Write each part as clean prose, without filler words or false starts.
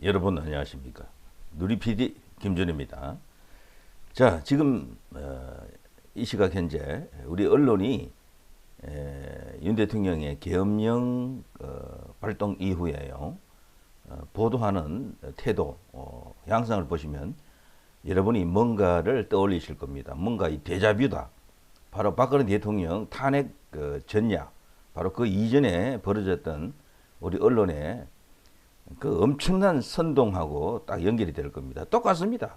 여러분 안녕하십니까? 누리 PD 김준입니다. 자, 지금 이 시각 현재 우리 언론이 윤 대통령의 계엄령 발동 이후에요. 보도하는 태도, 양상을 보시면 여러분이 뭔가를 떠올리실 겁니다. 뭔가 이 데자뷰다. 바로 박근혜 대통령 탄핵 전야, 바로 그 이전에 벌어졌던 우리 언론의 그 엄청난 선동하고 딱 연결이 될 겁니다. 똑같습니다.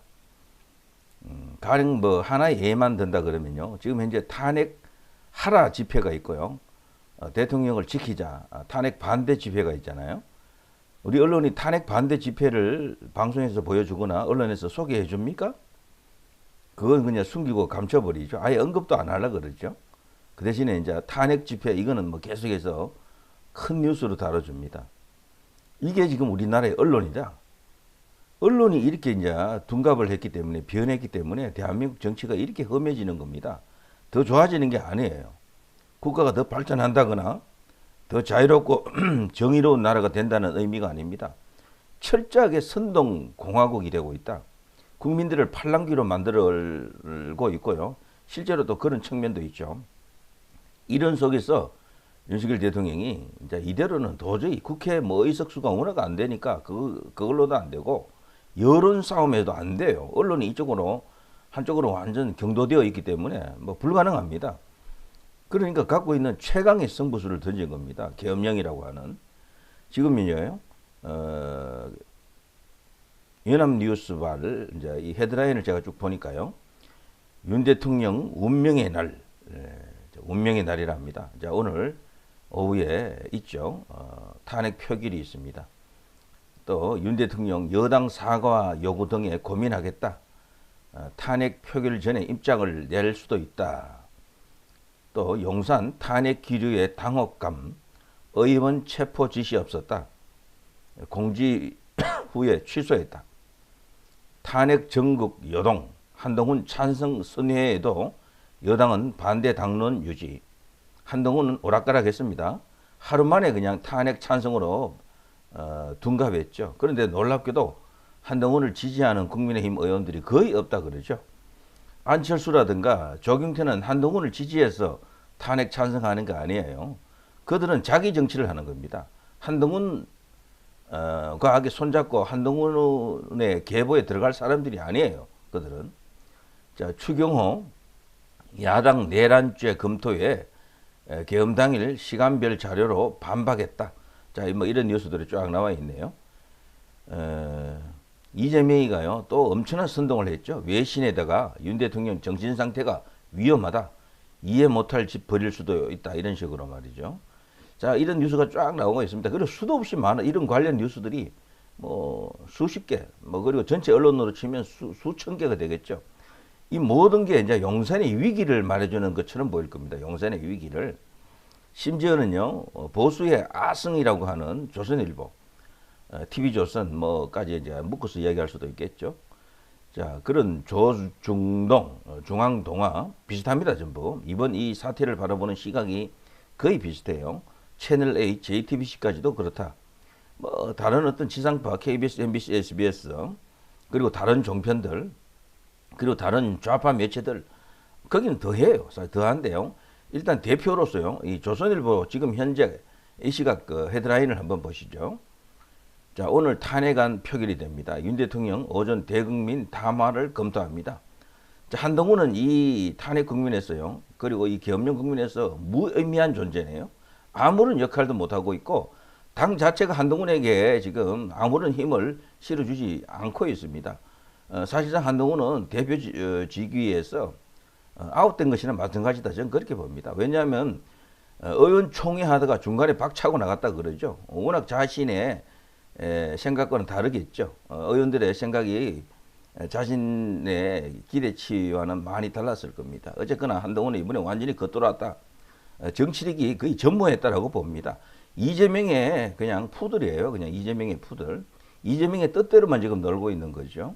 가령 뭐 하나의 예만 든다 그러면요. 지금 현재 탄핵 하라 집회가 있고요. 대통령을 지키자 탄핵 반대 집회가 있잖아요. 우리 언론이 탄핵 반대 집회를 방송에서 보여주거나 언론에서 소개해 줍니까? 그건 그냥 숨기고 감춰버리죠. 아예 언급도 안 하려고 그러죠. 그 대신에 이제 탄핵 집회 이거는 뭐 계속해서 큰 뉴스로 다뤄줍니다. 이게 지금 우리나라의 언론이다. 언론이 이렇게 이제 둔갑을 했기 때문에 변했기 때문에 대한민국 정치가 이렇게 험해지는 겁니다. 더 좋아지는 게 아니에요. 국가가 더 발전한다거나 더 자유롭고 정의로운 나라가 된다는 의미가 아닙니다. 철저하게 선동 공화국이 되고 있다. 국민들을 팔랑귀로 만들고 있고요. 실제로 또 그런 측면도 있죠. 이런 속에서 윤석열 대통령이 이제 이대로는 도저히 국회 뭐 의석수가 워낙 안 되니까 그걸로도 안 되고 여론 싸움에도 안 돼요. 언론이 이쪽으로 한쪽으로 완전 경도되어 있기 때문에 뭐 불가능합니다. 그러니까 갖고 있는 최강의 승부수를 던진 겁니다. 계엄령이라고 하는. 지금은요, 연합뉴스발 이제 이 헤드라인을 제가 쭉 보니까요, 윤 대통령 운명의 날, 운명의 날이랍니다. 자, 오늘 오후에 있죠. 탄핵 표결이 있습니다. 또 윤 대통령 여당 사과 요구 등에 고민하겠다. 탄핵 표결 전에 입장을 낼 수도 있다. 또 용산 탄핵 기류의 당혹감, 의원 체포 지시 없었다. 공지 후에 취소했다. 탄핵 전국 여동, 한동훈 찬성 선회에도 여당은 반대 당론 유지. 한동훈은 오락가락했습니다. 하루 만에 그냥 탄핵 찬성으로 둔갑했죠. 그런데 놀랍게도 한동훈을 지지하는 국민의힘 의원들이 거의 없다 그러죠. 안철수라든가 조경태는 한동훈을 지지해서 탄핵 찬성하는 거 아니에요. 그들은 자기 정치를 하는 겁니다. 한동훈 과하게 손잡고 한동훈의 계보에 들어갈 사람들이 아니에요. 그들은. 자, 추경호 야당 내란죄 검토에 계엄 당일 시간별 자료로 반박했다. 자, 뭐 이런 뉴스들이 쫙 나와 있네요. 이재명이가요, 또 엄청난 선동을 했죠. 외신에다가 윤 대통령 정신 상태가 위험하다. 이해 못할 짓 벌일 수도 있다. 이런 식으로 말이죠. 자, 이런 뉴스가 쫙 나오고 있습니다. 그리고 수도 없이 많은 이런 관련 뉴스들이 뭐 수십 개, 뭐 그리고 전체 언론으로 치면 수천 개가 되겠죠. 이 모든 게 이제 용산의 위기를 말해주는 것처럼 보일 겁니다. 용산의 위기를. 심지어는요, 보수의 아승이라고 하는 조선일보, TV조선 뭐까지 이제 묶어서 이야기할 수도 있겠죠. 자, 그런 조중동, 중앙동아 비슷합니다, 전부. 이번 이 사태를 바라보는 시각이 거의 비슷해요. 채널 A, JTBC까지도 그렇다. 뭐 다른 어떤 지상파, KBS, MBC, SBS, 그리고 다른 종편들, 그리고 다른 좌파 매체들, 거기는 더해요. 더한데요. 일단 대표로서요, 이 조선일보 지금 현재 이 시각 그 헤드라인을 한번 보시죠. 자, 오늘 탄핵안 표결이 됩니다. 윤 대통령 오전 대국민 담화를 검토합니다. 자, 한동훈은 이 탄핵 국민에서요, 그리고 이 계엄령 국민에서 무의미한 존재네요. 아무런 역할도 못하고 있고, 당 자체가 한동훈에게 지금 아무런 힘을 실어주지 않고 있습니다. 사실상 한동훈은 대표 직위에서 아웃된 것이나 마찬가지다. 저는 그렇게 봅니다. 왜냐하면 의원총회 하다가 중간에 박차고 나갔다 그러죠. 워낙 자신의 생각과는 다르겠죠. 의원들의 생각이 자신의 기대치와는 많이 달랐을 겁니다. 어쨌거나 한동훈은 이번에 완전히 겉돌았다. 정치력이 거의 전무했다라고 봅니다. 이재명의 그냥 푸들이에요. 그냥 이재명의 푸들. 이재명의 뜻대로만 지금 놀고 있는 거죠.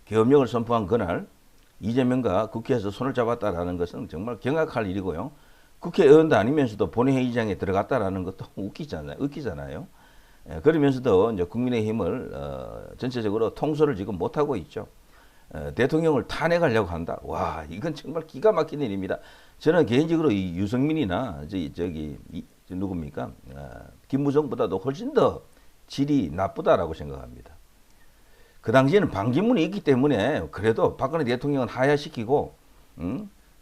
계엄령을 선포한 그날 이재명과 국회에서 손을 잡았다라는 것은 정말 경악할 일이고요. 국회의원도 아니면서도 본회의장에 들어갔다라는 것도 웃기잖아요. 그러면서도 이제 국민의힘을 전체적으로 통솔을 지금 못하고 있죠. 대통령을 탄핵하려고 한다. 와, 이건 정말 기가 막힌 일입니다. 저는 개인적으로 이 유승민이나 누굽니까? 김무성보다도 훨씬 더 질이 나쁘다라고 생각합니다. 그 당시에는 반기문이 있기 때문에 그래도 박근혜 대통령은 하야시키고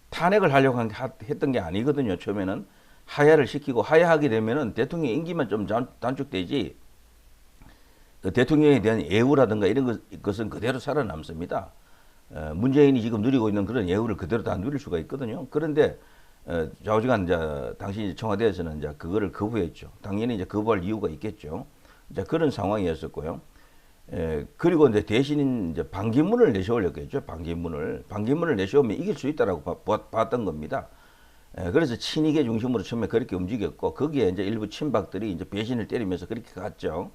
탄핵을 하려고 했던 게 아니거든요. 처음에는 하야를 시키고 하야하게 되면은 대통령 임기만 좀 단축되지 대통령에 대한 예우라든가 이런 것은 그대로 살아남습니다. 문재인이 지금 누리고 있는 그런 예우를 그대로 다 누릴 수가 있거든요. 그런데 좌우지간 당시 청와대에서는 이제 그거를 거부했죠. 당연히 이제 거부할 이유가 있겠죠. 이제 그런 상황이었었고요. 그리고 이제 대신 이제 반기문을 내세우려겠죠. 반기문을 내세우면 이길 수 있다라고 봤던 겁니다. 그래서 친이계 중심으로 처음에 그렇게 움직였고 거기에 이제 일부 친박들이 이제 배신을 때리면서 그렇게 갔죠.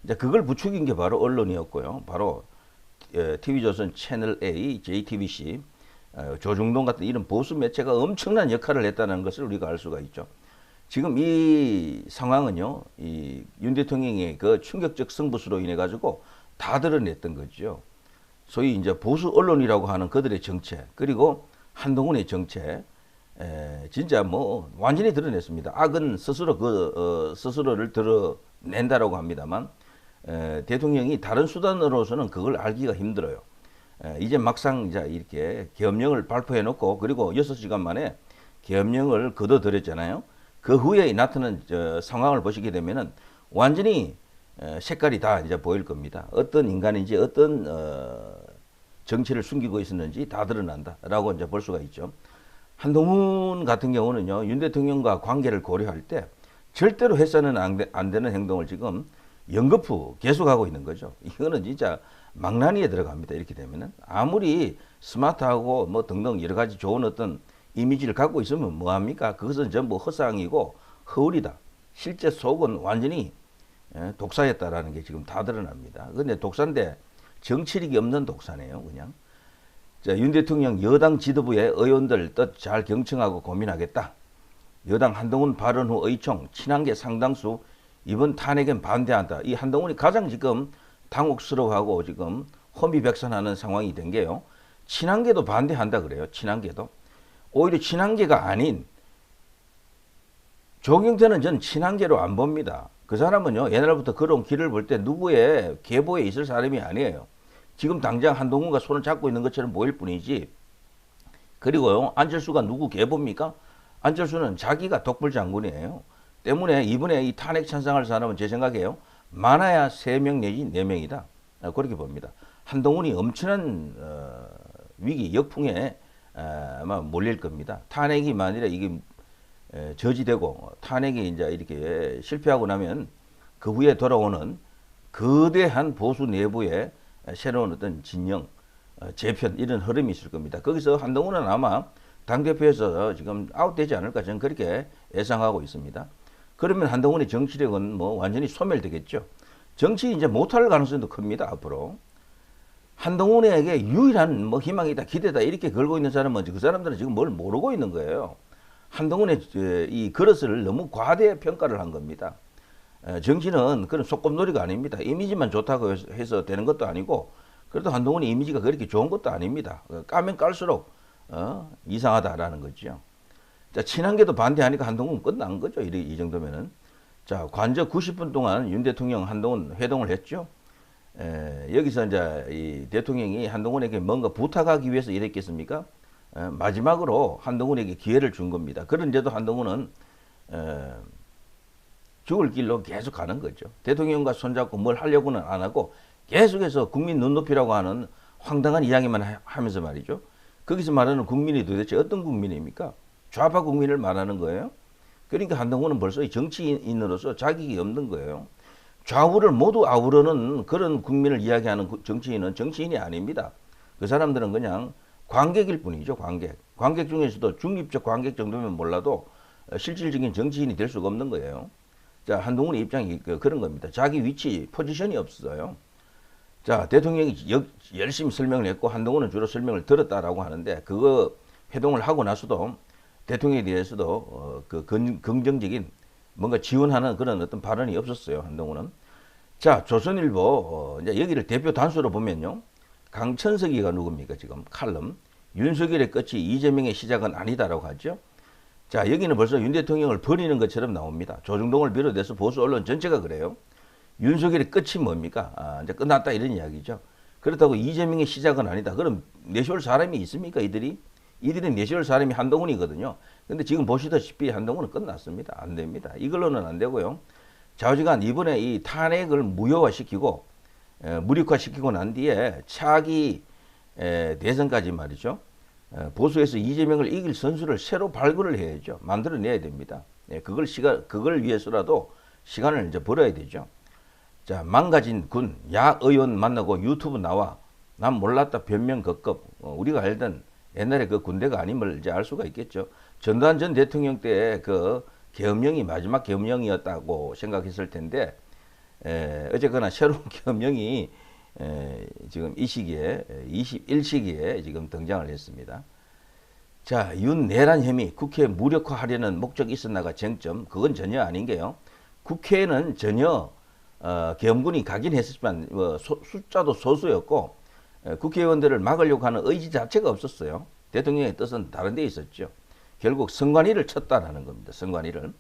이제 그걸 부추긴 게 바로 언론이었고요. 바로 TV조선 채널 A, JTBC, 조중동 같은 이런 보수 매체가 엄청난 역할을 했다는 것을 우리가 알 수가 있죠. 지금 이 상황은요, 이 윤 대통령의 그 충격적 승부수로 인해 가지고 다 드러냈던 거죠. 소위 이제 보수 언론이라고 하는 그들의 정체, 그리고 한동훈의 정체, 진짜 뭐 완전히 드러냈습니다. 악은 스스로 스스로를 드러낸다라고 합니다만, 대통령이 다른 수단으로서는 그걸 알기가 힘들어요. 이제 막상 이제 이렇게 계엄령을 발표해 놓고 그리고 6시간 만에 계엄령을 거둬들였잖아요. 그 후에 나타난 상황을 보시게 되면은 완전히 색깔이 다 이제 보일 겁니다. 어떤 인간인지 어떤 정치를 숨기고 있었는지 다 드러난다라고 이제 볼 수가 있죠. 한동훈 같은 경우는요, 윤 대통령과 관계를 고려할 때 절대로 해서는 안 되는 행동을 지금 연거푸 계속하고 있는 거죠. 이거는 진짜 망나니에 들어갑니다. 이렇게 되면은 아무리 스마트하고 뭐 등등 여러 가지 좋은 어떤 이미지를 갖고 있으면 뭐합니까? 그것은 전부 허상이고 허울이다. 실제 속은 완전히 독사였다라는 게 지금 다 드러납니다. 그런데 독사인데 정치력이 없는 독사네요, 그냥. 자, 윤 대통령 여당 지도부의 의원들 뜻 잘 경청하고 고민하겠다. 여당 한동훈 발언 후 의총 친한계 상당수 이번 탄핵엔 반대한다. 이 한동훈이 가장 지금 당혹스러워하고 지금 혼비백산하는 상황이 된 게요. 친한계도 반대한다 그래요. 친한계도. 오히려 친한계가 아닌 조경태는 전 친한계로 안 봅니다. 그 사람은요, 옛날부터 걸어온 길을 볼 때 누구의 계보에 있을 사람이 아니에요. 지금 당장 한동훈과 손을 잡고 있는 것처럼 보일 뿐이지. 그리고요, 안철수가 누구 계보입니까? 안철수는 자기가 독불장군이에요. 때문에 이번에 이 탄핵 찬성할 사람은 제 생각에요, 많아야 3명 내지 4명이다. 그렇게 봅니다. 한동훈이 엄청난 위기, 역풍에 아마 몰릴 겁니다. 탄핵이 만일에 이게 저지되고 탄핵이 이제 이렇게 실패하고 나면 그 후에 돌아오는 거대한 보수 내부의 새로운 어떤 진영, 재편 이런 흐름이 있을 겁니다. 거기서 한동훈은 아마 당대표에서 지금 아웃되지 않을까 저는 그렇게 예상하고 있습니다. 그러면 한동훈의 정치력은 뭐 완전히 소멸되겠죠. 정치 이제 못할 가능성도 큽니다. 앞으로. 한동훈에게 유일한 뭐 희망이다, 기대다 이렇게 걸고 있는 사람은 그 사람들은 지금 뭘 모르고 있는 거예요. 한동훈의 이 그릇을 너무 과대 평가를 한 겁니다. 정치는 그런 소꿉놀이가 아닙니다. 이미지만 좋다고 해서 되는 것도 아니고, 그래도 한동훈의 이미지가 그렇게 좋은 것도 아닙니다. 까면 깔수록 이상하다라는 거죠. 자, 친한계도 반대하니까 한동훈 끝난 거죠. 이 정도면은. 자, 관저 90분 동안 윤 대통령 한동훈 회동을 했죠. 여기서 이제 이 대통령이 한동훈에게 뭔가 부탁하기 위해서 이랬겠습니까? 마지막으로 한동훈에게 기회를 준 겁니다. 그런데도 한동훈은 죽을 길로 계속 가는 거죠. 대통령과 손잡고 뭘 하려고는 안 하고 계속해서 국민 눈높이라고 하는 황당한 이야기만 하면서 말이죠. 거기서 말하는 국민이 도대체 어떤 국민입니까? 좌파 국민을 말하는 거예요. 그러니까 한동훈은 벌써 정치인으로서 자격이 없는 거예요. 좌우를 모두 아우르는 그런 국민을 이야기하는 정치인은 정치인이 아닙니다. 그 사람들은 그냥 관객일 뿐이죠. 관객 중에서도 중립적 관객 정도면 몰라도 실질적인 정치인이 될 수가 없는 거예요. 자, 한동훈의 입장이 그런 겁니다. 자기 위치, 포지션이 없어요. 자, 대통령이 열심히 설명을 했고 한동훈은 주로 설명을 들었다라고 하는데, 그거 회동을 하고 나서도 대통령에 대해서도 긍정적인 뭔가 지원하는 그런 어떤 발언이 없었어요. 한동훈은. 자, 조선일보 이제 여기를 대표 단수로 보면요. 강천석이가 누굽니까? 지금 칼럼. 윤석열의 끝이 이재명의 시작은 아니다라고 하죠. 자, 여기는 벌써 윤 대통령을 버리는 것처럼 나옵니다. 조중동을 비롯해서 보수 언론 전체가 그래요. 윤석열의 끝이 뭡니까? 이제 끝났다 이런 이야기죠. 그렇다고 이재명의 시작은 아니다. 그럼 내세울 사람이 있습니까? 이들이 내세울 사람이 한동훈이거든요. 근데 지금 보시다시피 한동훈은 끝났습니다. 안 됩니다. 이걸로는 안 되고요. 좌우지간 이번에 이 탄핵을 무효화시키고 무력화시키고 난 뒤에 차기 대선까지 말이죠. 보수에서 이재명을 이길 선수를 새로 발굴을 해야죠. 만들어내야 됩니다. 그걸 위해서라도 시간을 이제 벌어야 되죠. 자, 망가진 군, 야 의원 만나고 유튜브 나와. 난 몰랐다 변명 급급. 우리가 알던 옛날에 그 군대가 아님을 이제 알 수가 있겠죠. 전두환 전 대통령 때 그 계엄령이 마지막 계엄령이었다고 생각했을 텐데, 어쨌거나 새로운 계엄령이 지금 이 시기에 21시기에 지금 등장을 했습니다. 자, 윤내란 혐의 국회 무력화하려는 목적이 있었나가 쟁점. 그건 전혀 아닌 게요. 국회에는 전혀 계엄군이 가긴 했었지만 숫자도 소수였고 국회의원들을 막으려고 하는 의지 자체가 없었어요. 대통령의 뜻은 다른 데 있었죠. 결국 선관위를 쳤다라는 겁니다. 선관위를.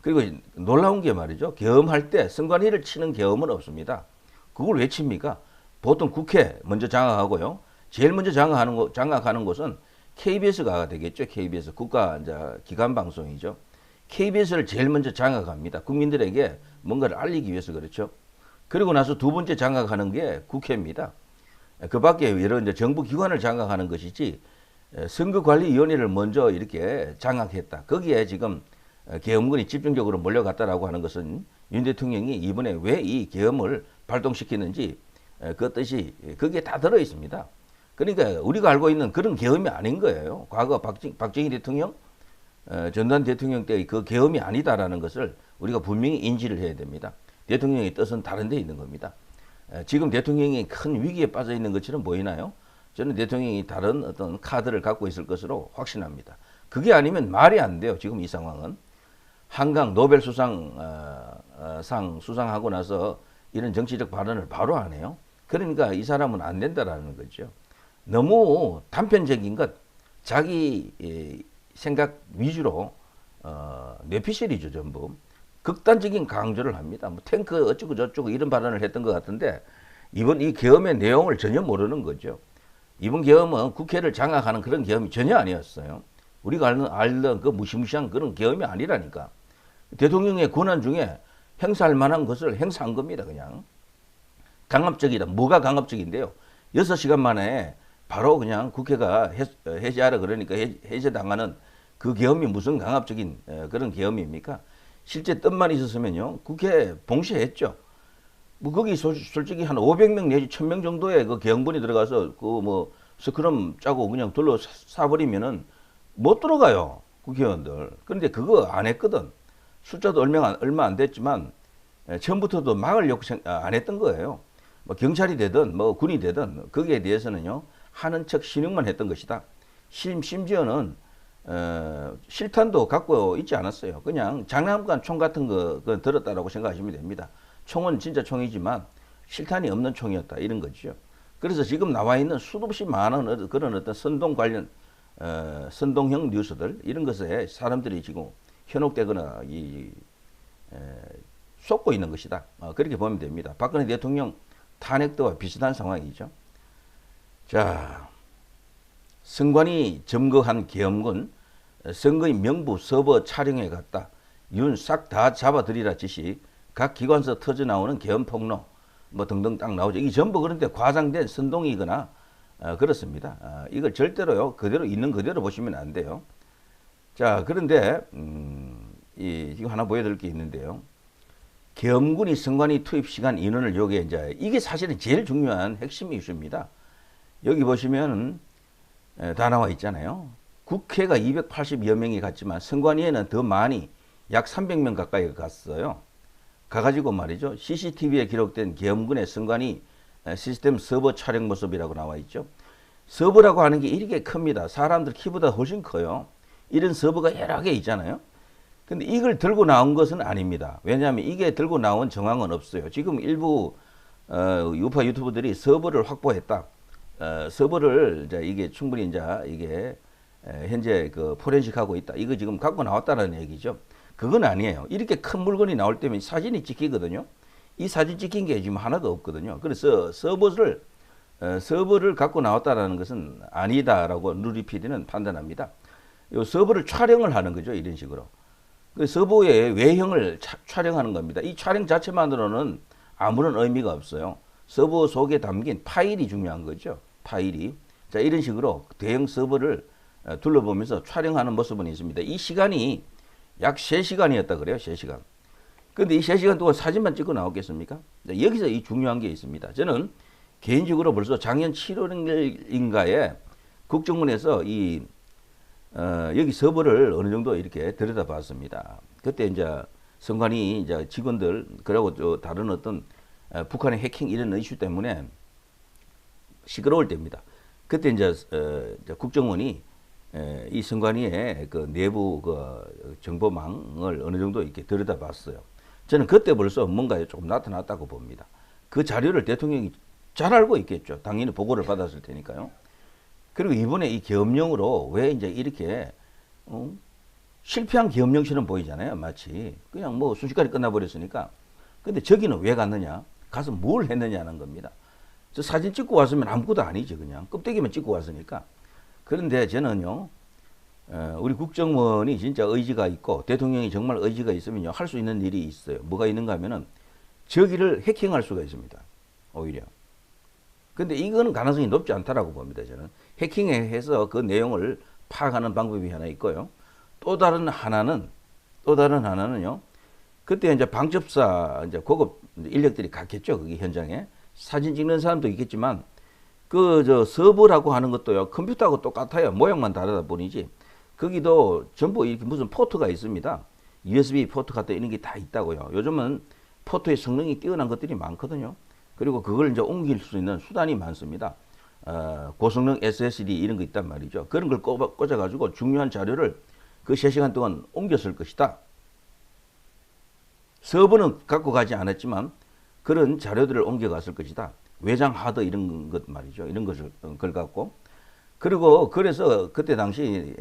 그리고 놀라운 게 말이죠. 계엄할 때 선관위를 치는 계엄은 없습니다. 그걸 왜 칩니까? 보통 국회 먼저 장악하고요. 제일 먼저 장악하는 곳은 KBS가 되겠죠. KBS 국가 이제 기관 방송이죠. KBS를 제일 먼저 장악합니다. 국민들에게 뭔가를 알리기 위해서 그렇죠. 그리고 나서 두 번째 장악하는 게 국회입니다. 그 밖에 여러 이제 정부 기관을 장악하는 것이지 선거관리위원회를 먼저 이렇게 장악했다. 거기에 지금 계엄군이 집중적으로 몰려갔다라고 하는 것은 윤 대통령이 이번에 왜 이 계엄을 발동시키는지 그 뜻이 거기에 다 들어 있습니다. 그러니까 우리가 알고 있는 그런 계엄이 아닌 거예요. 과거 박정희 대통령, 전두환 대통령 때의 그 계엄이 아니다라는 것을 우리가 분명히 인지를 해야 됩니다. 대통령의 뜻은 다른 데 있는 겁니다. 지금 대통령이 큰 위기에 빠져 있는 것처럼 보이나요? 저는 대통령이 다른 어떤 카드를 갖고 있을 것으로 확신합니다. 그게 아니면 말이 안 돼요. 지금 이 상황은. 한강 노벨 상 수상하고 나서 이런 정치적 발언을 바로 안 해요. 그러니까 이 사람은 안 된다라는 거죠. 너무 단편적인 것, 자기 생각 위주로 뇌피셜이죠 전부. 극단적인 강조를 합니다. 뭐 탱크 어쩌고 저쩌고 이런 발언을 했던 것 같은데 이번 이 계엄의 내용을 전혀 모르는 거죠. 이번 계엄은 국회를 장악하는 그런 계엄이 전혀 아니었어요. 우리가 알던 그 무시무시한 그런 계엄이 아니라니까. 대통령의 권한 중에 행사할 만한 것을 행사한 겁니다. 그냥. 강압적이다. 뭐가 강압적인데요. 6시간 만에 바로 그냥 국회가 해제하라 그러니까 해제당하는 그 계엄이 무슨 강압적인 그런 계엄입니까? 실제 뜻만 있었으면요. 국회 봉쇄했죠. 뭐 거기 솔직히 한 500명 내지 1000명 정도의 그 계엄군이 들어가서 그 뭐 스크럼 짜고 그냥 둘러싸버리면은 못 들어가요. 국회의원들. 그런데 그거 안 했거든. 숫자도 얼마 안 됐지만 처음부터도 막으려고 안 했던 거예요. 뭐 경찰이 되든 뭐 군이 되든 거기에 대해서는요. 하는 척 신용만 했던 것이다. 심지어는 실탄도 갖고 있지 않았어요. 그냥 장난감 총 같은 거 들었다라고 생각하시면 됩니다. 총은 진짜 총이지만 실탄이 없는 총이었다 이런 거죠. 그래서 지금 나와 있는 수도 없이 많은 그런 어떤 선동 관련 선동형 뉴스들 이런 것에 사람들이 지금 현혹되거나 쏟고 있는 것이다. 그렇게 보면 됩니다. 박근혜 대통령 탄핵도와 비슷한 상황이죠. 자, 선관위 점거한 계엄군 선거인 명부 서버 촬영해 갔다. 윤 싹 다 잡아들이라 지시. 각 기관서 터져 나오는 계엄 폭로 뭐 등등 딱 나오죠. 이게 전부 그런데 과장된 선동이거나 그렇습니다. 이걸 절대로요 그대로 있는 그대로 보시면 안 돼요. 자, 그런데 지금 하나 보여드릴 게 있는데요. 계엄군이 선관위 투입 시간 인원을 요구해 이제 이게 사실은 제일 중요한 핵심 이슈입니다. 여기 보시면 다 나와 있잖아요. 국회가 280여 명이 갔지만 선관위에는 더 많이 약 300명 가까이 갔어요. 가가지고 말이죠. CCTV에 기록된 계엄군의 선관위 시스템 서버 촬영 모습이라고 나와 있죠. 서버라고 하는 게 이렇게 큽니다. 사람들 키보다 훨씬 커요. 이런 서버가 여러 개 있잖아요. 근데 이걸 들고 나온 것은 아닙니다. 왜냐하면 이게 들고 나온 정황은 없어요. 지금 일부 유파 유튜버들이 서버를 확보했다. 서버를 이제 이게 충분히 이제 이게 현재 그 포렌식하고 있다. 이거 지금 갖고 나왔다는 얘기죠. 그건 아니에요. 이렇게 큰 물건이 나올 때면 사진이 찍히거든요. 이 사진 찍힌 게 지금 하나도 없거든요. 그래서 서버를 갖고 나왔다라는 것은 아니다라고 누리 PD는 판단합니다. 이 서버를 촬영을 하는 거죠. 이런 식으로. 그 서버의 외형을 촬영하는 겁니다. 이 촬영 자체만으로는 아무런 의미가 없어요. 서버 속에 담긴 파일이 중요한 거죠. 파일이. 자, 이런 식으로 대형 서버를 둘러보면서 촬영하는 모습은 있습니다. 이 시간이 약 3시간이었다 그래요. 3시간. 근데 이 3시간 동안 사진만 찍고 나왔겠습니까? 자, 여기서 이 중요한 게 있습니다. 저는 개인적으로 벌써 작년 7월인가에 국정원에서 여기 서버를 어느 정도 이렇게 들여다봤습니다. 그때 이제 선관위 이제 직원들, 그리고 다른 어떤 북한의 해킹 이런 이슈 때문에 시끄러울 때입니다. 그때 이제 국정원이 이 선관위의 그 내부 그 정보망을 어느 정도 이렇게 들여다봤어요. 저는 그때 벌써 뭔가 조금 나타났다고 봅니다. 그 자료를 대통령이 잘 알고 있겠죠. 당연히 보고를 받았을 테니까요. 그리고 이번에 이 계엄령으로 왜 이제 이렇게 실패한 계엄령처럼 보이잖아요. 마치 그냥 뭐 순식간에 끝나버렸으니까. 근데 저기는 왜 갔느냐? 가서 뭘 했느냐는 겁니다. 저 사진 찍고 왔으면 아무것도 아니죠. 그냥 껍데기만 찍고 왔으니까. 그런데 저는요, 우리 국정원이 진짜 의지가 있고 대통령이 정말 의지가 있으면요, 할 수 있는 일이 있어요. 뭐가 있는가 하면은 저기를 해킹할 수가 있습니다. 오히려. 근데 이거는 가능성이 높지 않다라고 봅니다. 저는 해킹해서 그 내용을 파악하는 방법이 하나 있고요. 또 다른 하나는요. 그때 이제 방첩사 이제 고급 인력들이 갔겠죠. 거기 현장에 사진 찍는 사람도 있겠지만 그 서버라고 하는 것도요. 컴퓨터하고 똑같아요. 모양만 다르다 뿐이지. 거기도 전부 이렇게 무슨 포트가 있습니다. USB 포트 같은 이런 게 다 있다고요. 요즘은 포트의 성능이 뛰어난 것들이 많거든요. 그리고 그걸 이제 옮길 수 있는 수단이 많습니다. 고성능 SSD 이런 거 있단 말이죠. 그런 걸 꽂아가지고 중요한 자료를 그 3시간 동안 옮겼을 것이다. 서버는 갖고 가지 않았지만 그런 자료들을 옮겨갔을 것이다. 외장 하드 이런 것 말이죠. 이런 것을 걸 갖고. 그리고 그래서 그때 당시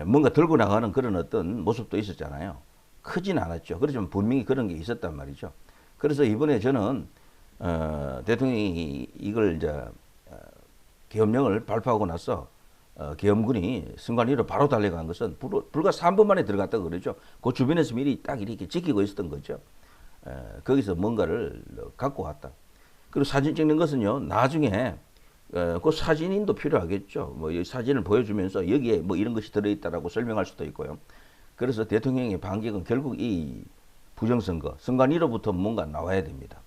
뭔가 들고 나가는 그런 어떤 모습도 있었잖아요. 크진 않았죠. 그렇지만 분명히 그런 게 있었단 말이죠. 그래서 이번에 저는 대통령이 이걸 이제 계엄령을 발표하고 나서 계엄군이 선관위로 바로 달려간 것은 불과 3분 만에 들어갔다고 그러죠. 그 주변에서 미리 딱 이렇게 지키고 있었던 거죠. 거기서 뭔가를 갖고 왔다. 그리고 사진 찍는 것은요, 나중에 그 사진인도 필요하겠죠. 뭐 이 사진을 보여주면서 여기에 뭐 이런 것이 들어있다라고 설명할 수도 있고요. 그래서 대통령의 반격은 결국 이 부정선거, 선관위로부터 뭔가 나와야 됩니다.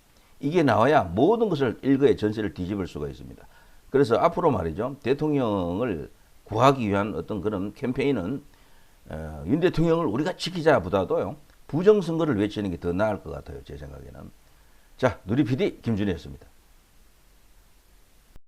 이게 나와야 모든 것을 일거의 전세를 뒤집을 수가 있습니다. 그래서 앞으로 말이죠. 대통령을 구하기 위한 어떤 그런 캠페인은 윤 대통령을 우리가 지키자보다도요. 부정선거를 외치는 게 더 나을 것 같아요. 제 생각에는. 자, 누리 PD 김준희였습니다.